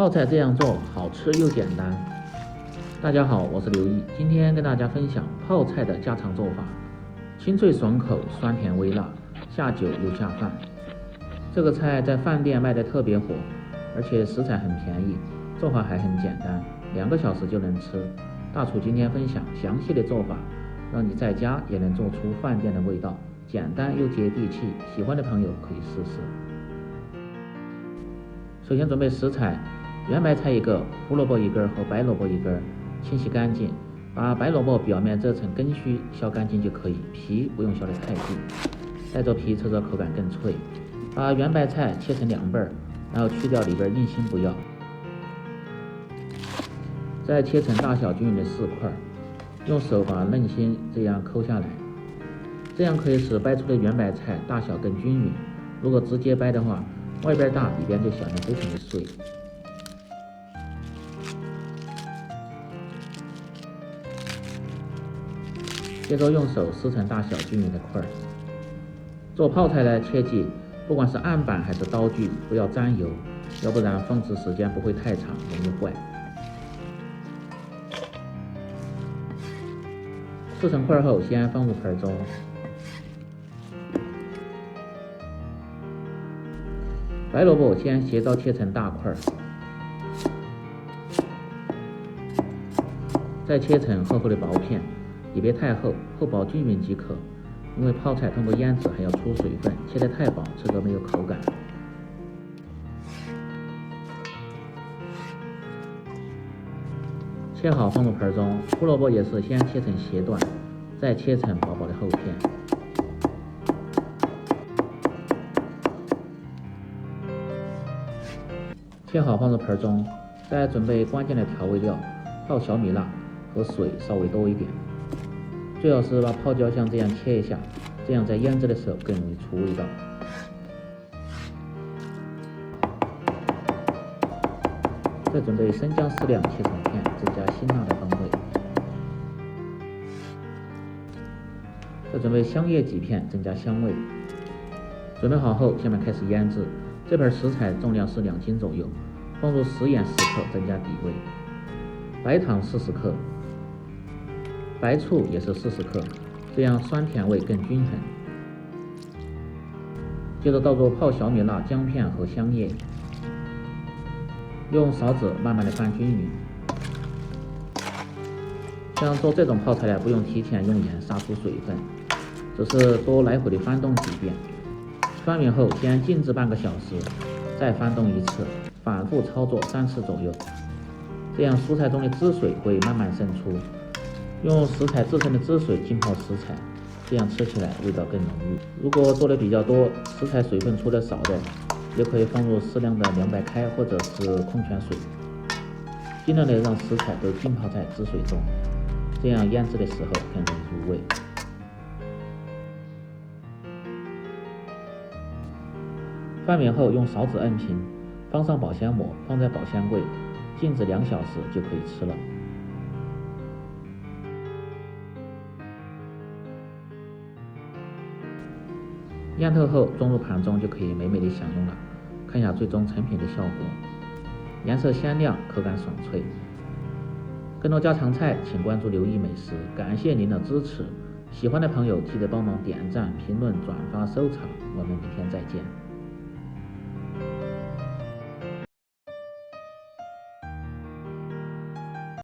泡菜这样做好吃又简单。大家好，我是刘毅，今天跟大家分享泡菜的家常做法，清脆爽口，酸甜微辣，下酒又下饭。这个菜在饭店卖的特别火，而且食材很便宜，做法还很简单，2个小时就能吃。大厨今天分享详细的做法，让你在家也能做出饭店的味道，简单又接地气，喜欢的朋友可以试试。首先准备食材，圆白菜1个，胡萝卜1根和白萝卜1根，清洗干净，把白萝卜表面这层根须削干净就可以，皮不用削得太细，带着皮吃着口感更脆。把圆白菜切成2瓣，然后去掉里边硬心不要，再切成大小均匀的4块，用手把嫩心这样抠下来，这样可以使掰出的圆白菜大小更均匀。如果直接掰的话，外边大里边就小得非常的碎。接着用手撕成大小均匀的块。做泡菜呢，切记不管是案板还是刀具不要沾油，要不然放置时间不会太长，容易坏。撕成块后，先放入盆中。白萝卜先斜刀切成大块，再切成厚厚的薄片，也别太厚，厚薄均匀即可。因为泡菜通过腌制还要出水分，切得太薄吃着没有口感。切好放入盆中，胡萝卜也是先切成斜段，再切成薄薄的厚片。切好放入盆中，再准备关键的调味料，泡小米辣和水稍微多一点。最好是把泡椒像这样切一下，这样在腌制的时候更容易出味道。再准备生姜适量切成片，增加辛辣的风味。再准备香叶几片，增加香味。准备好后，下面开始腌制。这盆食材重量是2斤左右，放入食盐10克，增加底味。白糖40克。白醋也是40克，这样酸甜味更均衡。接着倒入泡小米辣、姜片和香叶，用勺子慢慢的拌均匀。像做这种泡菜呢，不用提前用盐杀出水分，只是多来回的翻动几遍。翻匀后先静置半个小时，再翻动1次，反复操作3次左右，这样蔬菜中的汁水会慢慢渗出。用食材自身的汁水浸泡食材，这样吃起来味道更浓郁。如果做的比较多，食材水分出的少的，也可以放入适量的凉白开或者是矿泉水，尽量的让食材都浸泡在汁水中，这样腌制的时候更容易入味。翻匀后用勺子摁平，放上保鲜膜，放在保鲜柜，静置2小时就可以吃了。腌透后装入盘中就可以美美的享用了。看一下最终成品的效果，颜色鲜亮，口感爽脆。更多家常菜请关注刘毅美食，感谢您的支持。喜欢的朋友记得帮忙点赞、评论、转发、收藏，我们明天再见。